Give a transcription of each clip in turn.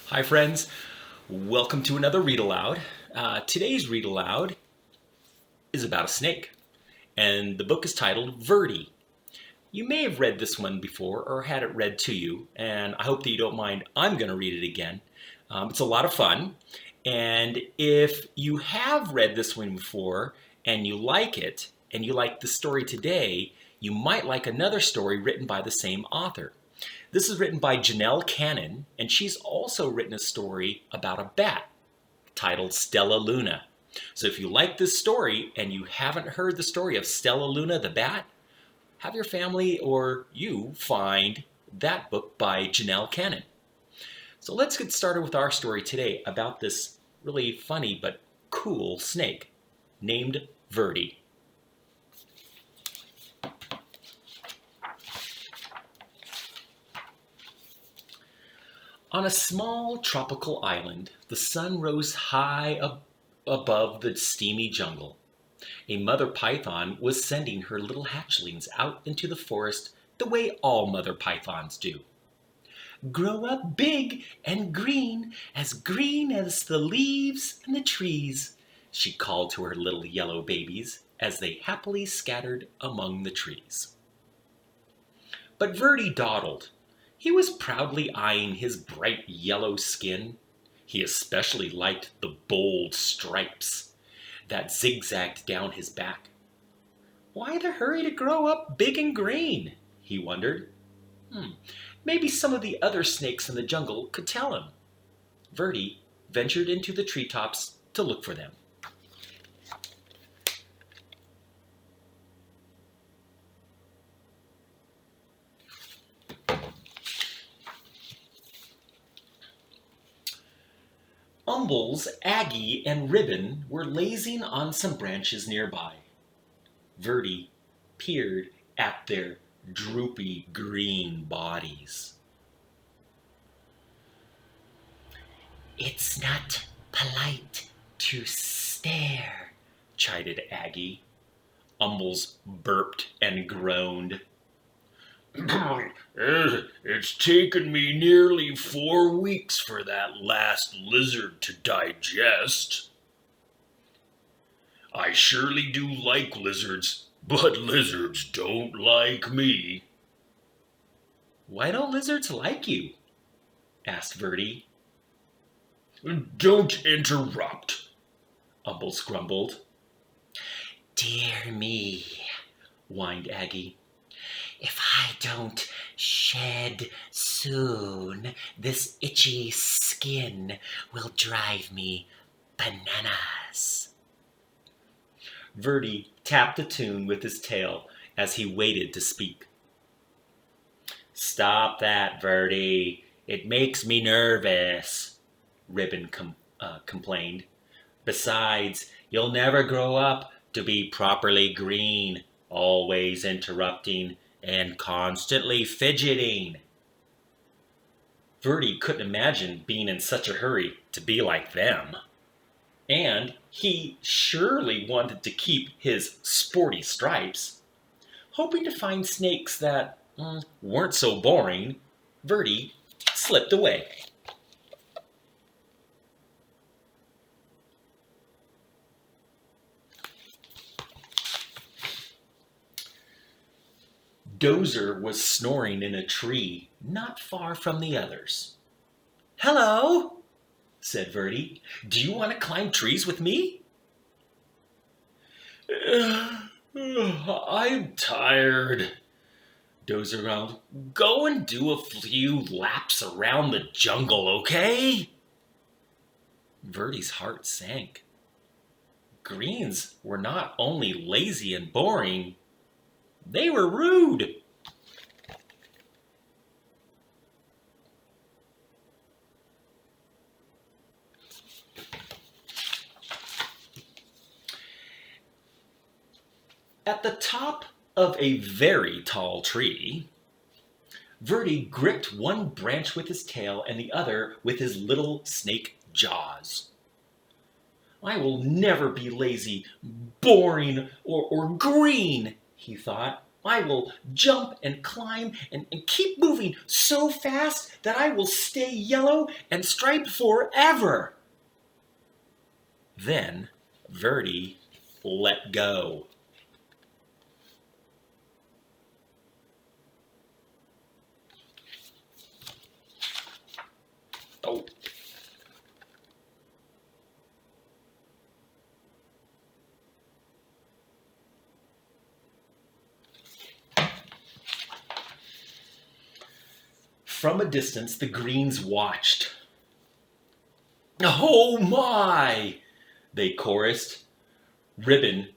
Hi friends, welcome to another Read Aloud. Today's Read Aloud is about a snake, and the book is titled Verdi. You may have read this one before or had it read to you, and I hope that you don't mind. I'm going to read it again. It's a lot of fun, and if you have read this one before and you like it, and you like the story today, you might like another story written by the same author. This is written by Janell, and she's also written a story about a bat titled Stella Luna. So if you like this story and you haven't heard the story of Stella Luna the bat, have your family or you find that book by Janell. So let's get started with our story today about this really funny but cool snake named Verdi. On a small tropical island, the sun rose high above the steamy jungle. A mother python was sending her little hatchlings out into the forest the way all mother pythons do. Grow up big and green as the leaves and the trees, she called to her little yellow babies as they happily scattered among the trees. But Verdi dawdled. He was proudly eyeing his bright yellow skin. He especially liked the bold stripes that zigzagged down his back. Why the hurry to grow up big and green? He wondered. Maybe some of the other snakes in the jungle could tell him. Verdi ventured into the treetops to look for them. Umbles, Aggie, and Ribbon were lazing on some branches nearby. Verdi peered at their droopy green bodies. It's not polite to stare, chided Aggie. Umbles burped and groaned. It's taken me nearly 4 weeks for that last lizard to digest. I surely do like lizards, but lizards don't like me. Why don't lizards like you? Asked Verdi. Don't interrupt, Umbles grumbled. Dear me, whined Aggie. If I don't shed soon, this itchy skin will drive me bananas. Verdi tapped the tune with his tail as he waited to speak. Stop that, Verdi. It makes me nervous, Ribbon complained. Besides, you'll never grow up to be properly green, always interrupting and constantly fidgeting. Verdi couldn't imagine being in such a hurry to be like them. And he surely wanted to keep his sporty stripes. Hoping to find snakes that weren't so boring, Verdi slipped away. Dozer was snoring in a tree not far from the others. Hello, said Verdi. Do you want to climb trees with me? I'm tired, Dozer growled. Go and do a few laps around the jungle, okay? Verdi's heart sank. Greens were not only lazy and boring, they were rude. At the top of a very tall tree, Verdi gripped one branch with his tail and the other with his little snake jaws. I will never be lazy, boring, or green, he thought. I will jump and climb and keep moving so fast that I will stay yellow and striped forever. Then Verdi let go. Oh. From a distance, the Greens watched. "Oh my!" they chorused. Ribbon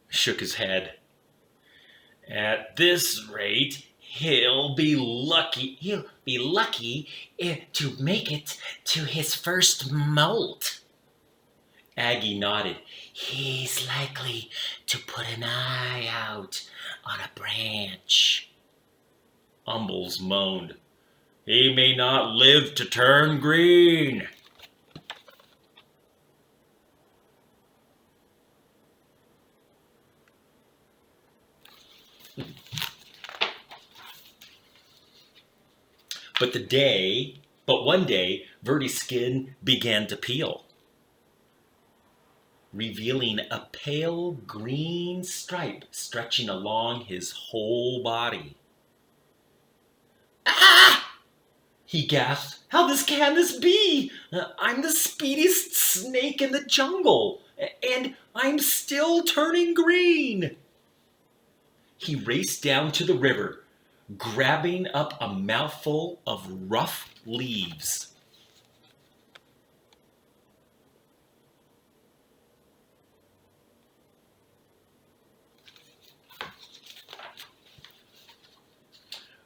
shook his head. "At this rate, he'll be lucky. He'll be lucky to make it to his first molt." Aggie nodded. "He's likely to put an eye out on a branch." Umbles moaned. "He may not live to turn green." But one day, Verdi's skin began to peel, revealing a pale green stripe stretching along his whole body. "Ah!" he gasped. Can this be? I'm the speediest snake in the jungle, and I'm still turning green." He raced down to the river, grabbing up a mouthful of rough leaves.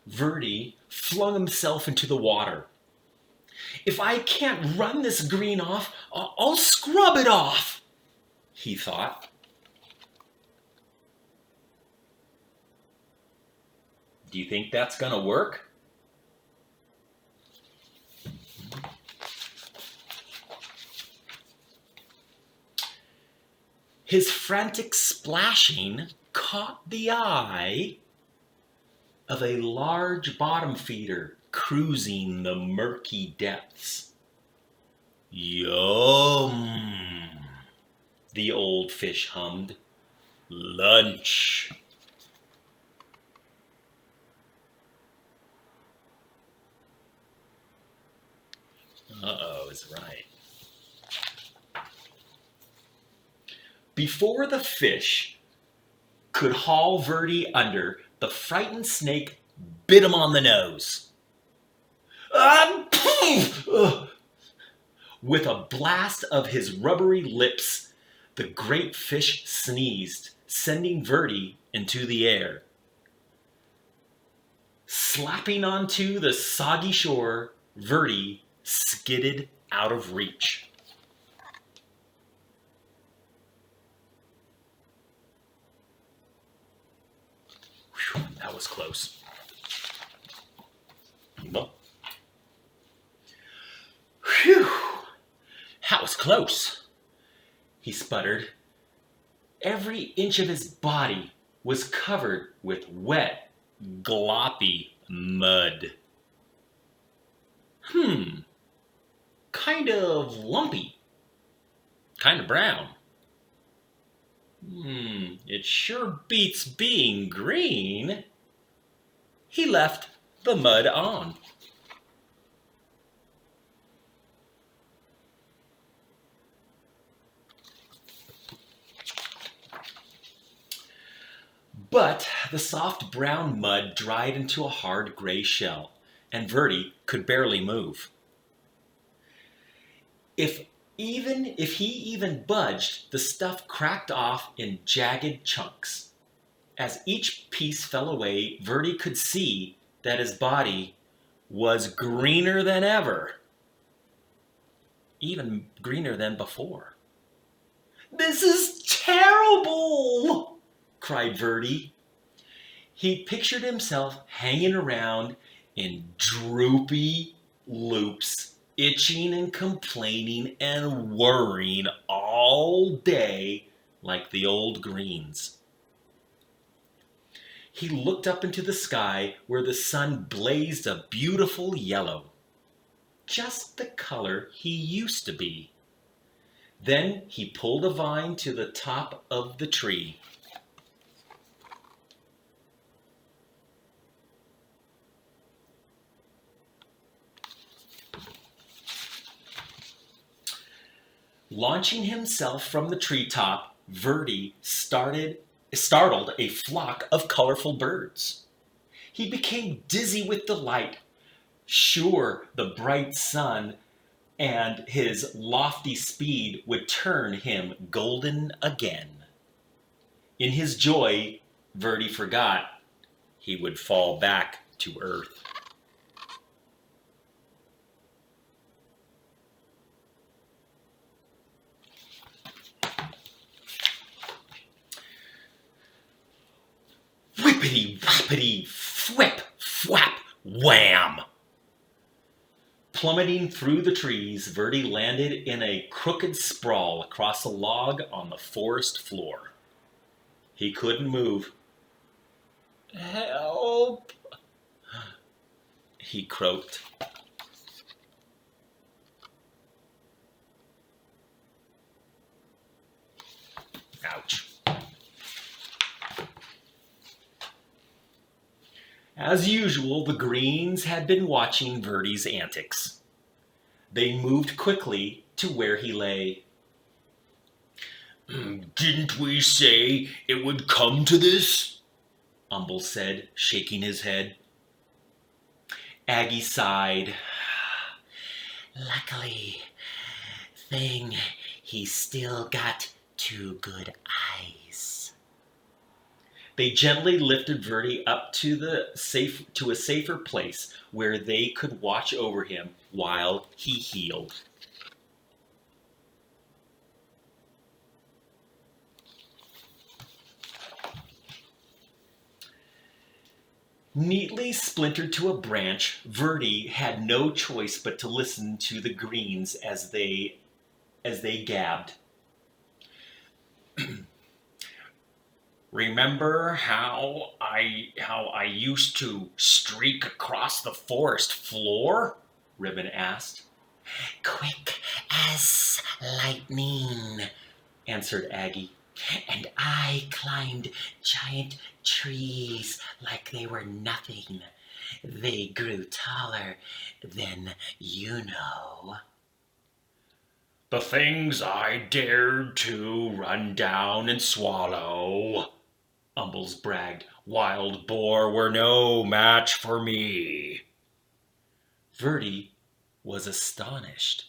Verdi flung himself into the water. "If I can't run this green off, I'll scrub it off," he thought. Do you think that's going to work? His frantic splashing caught the eye of a large bottom feeder cruising the murky depths. "Yum," the old fish hummed. "Lunch." Uh-oh, is right. Before the fish could haul Verdi under, the frightened snake bit him on the nose. With a blast of his rubbery lips, the great fish sneezed, sending Verdi into the air. Slapping onto the soggy shore, Verdi skidded out of reach. Whew, that was close. Whew, that was close, he sputtered. Every inch of his body was covered with wet, gloppy mud. Kind of lumpy. Kind of brown. It sure beats being green. He left the mud on. But the soft brown mud dried into a hard gray shell, and Verdi could barely move. If he even budged, the stuff cracked off in jagged chunks. As each piece fell away, Verdi could see that his body was greener than ever. Even greener than before. "This is terrible!" cried Verdi. He pictured himself hanging around in droopy loops, itching and complaining and worrying all day like the old greens. He looked up into the sky where the sun blazed a beautiful yellow, just the color he used to be. Then he pulled a vine to the top of the tree. Launching himself from the treetop, Verdi startled a flock of colorful birds. He became dizzy with delight, sure the bright sun and his lofty speed would turn him golden again. In his joy, Verdi forgot he would fall back to earth. Whippity whappity flip flap wham! Plummeting through the trees, Verdi landed in a crooked sprawl across a log on the forest floor. He couldn't move. "Help!" he croaked. Ouch. As usual, the Greens had been watching Verdi's antics. They moved quickly to where he lay. "Didn't we say it would come to this?" Umble said, shaking his head. Aggie sighed. "Luckily, thing, he's still got two good eyes." They gently lifted Verdi up to a safer place where they could watch over him while he healed. Neatly splintered to a branch, Verdi had no choice but to listen to the Greens as they gabbed. "Remember how I used to streak across the forest floor?" Ribbon asked. "Quick as lightning," answered Aggie. "And I climbed giant trees like they were nothing. They grew taller than you know." "The things I dared to run down and swallow," Umbles bragged. "Wild boar were no match for me." Verdi was astonished.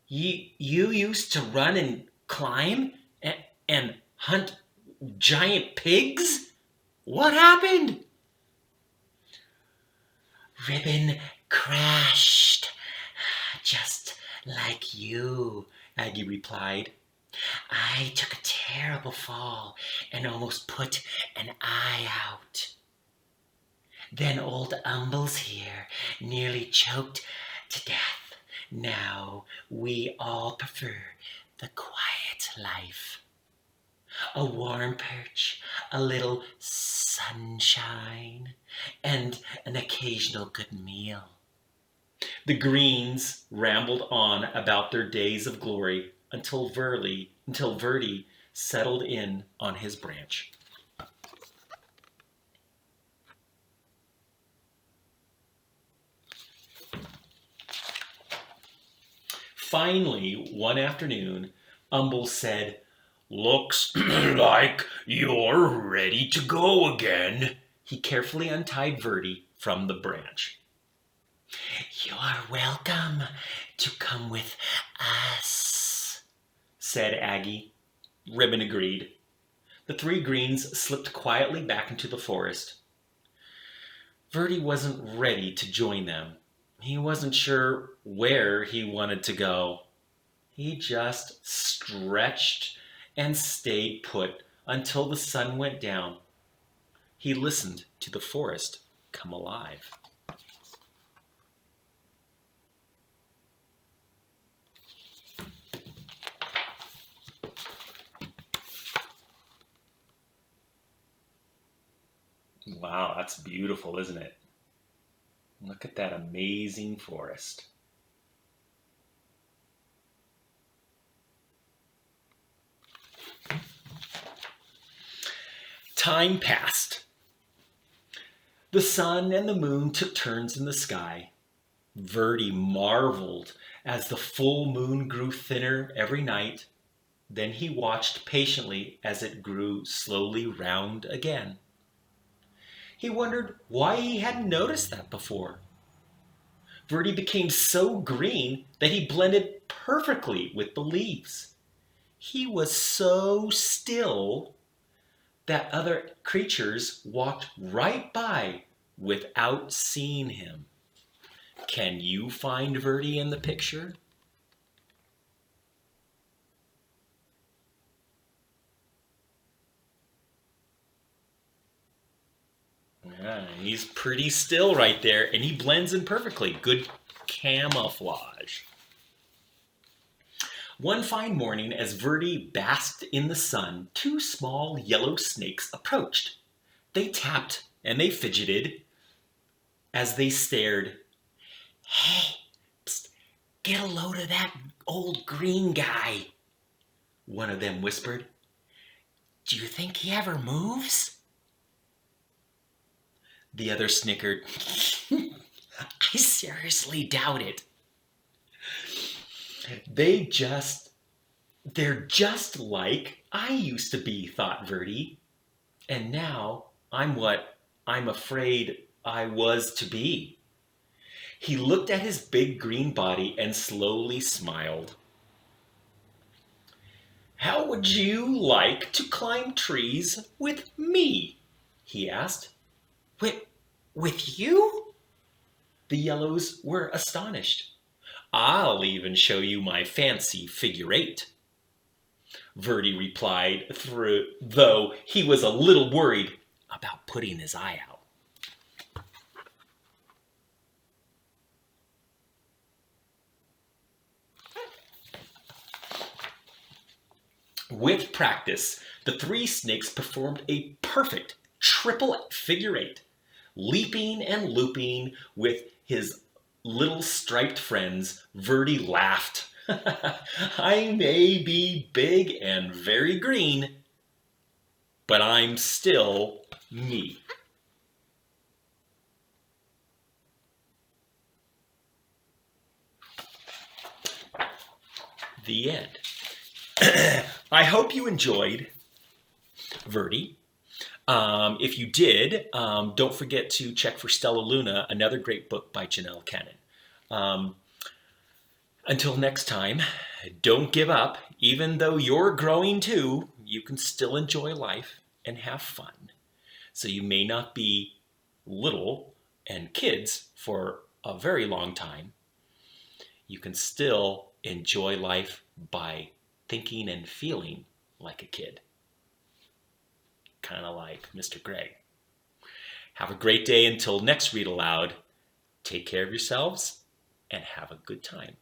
You used to run and climb and hunt giant pigs? What happened?" "Ribbon crashed, just like you," Aggie replied. "I took a terrible fall and almost put an eye out. Then old Umbles here nearly choked to death. Now we all prefer the quiet life. A warm perch, a little sunshine, and an occasional good meal." The Greens rambled on about their days of glory until Verdi settled in on his branch. Finally, one afternoon, Umble said, "Looks like you're ready to go again." He carefully untied Verdi from the branch. "You're welcome to come with us," said Aggie. Ribbon agreed. The three Greens slipped quietly back into the forest. Verdi wasn't ready to join them. He wasn't sure where he wanted to go. He just stretched and stayed put until the sun went down. He listened to the forest come alive. Wow, that's beautiful, isn't it? Look at that amazing forest. Time passed. The sun and the moon took turns in the sky. Verdi marveled as the full moon grew thinner every night. Then he watched patiently as it grew slowly round again. He wondered why he hadn't noticed that before. Verdi became so green that he blended perfectly with the leaves. He was so still that other creatures walked right by without seeing him. Can you find Verdi in the picture? Yeah, he's pretty still right there, and he blends in perfectly. Good camouflage. One fine morning, as Verdi basked in the sun, two small yellow snakes approached. They tapped and they fidgeted as they stared. Hey, psst, get a load of that old green guy, one of them whispered. Do you think he ever moves? The other snickered. I seriously doubt it. They just, they're just like I used to be, thought Verdi. And now I'm what I'm afraid I was to be. He looked at his big green body and slowly smiled. How would you like to climb trees with me? He asked. With, with you? The yellows were astonished. I'll even show you my fancy figure eight, Verdi replied, though he was a little worried about putting his eye out. With practice, the three snakes performed a perfect triple figure eight, leaping and looping with his little striped friends. Verdi laughed. I may be big and very green, but I'm still me. The end. I hope you enjoyed Verdi. If you did, don't forget to check for Stella Luna, another great book by Janell. Um, until next time, don't give up. Even though you're growing too, you can still enjoy life and have fun. So you may not be little and kids for a very long time. You can still enjoy life by thinking and feeling like a kid. Kind of like Mr. Greg. Have a great day until next Read Aloud. Take care of yourselves and have a good time.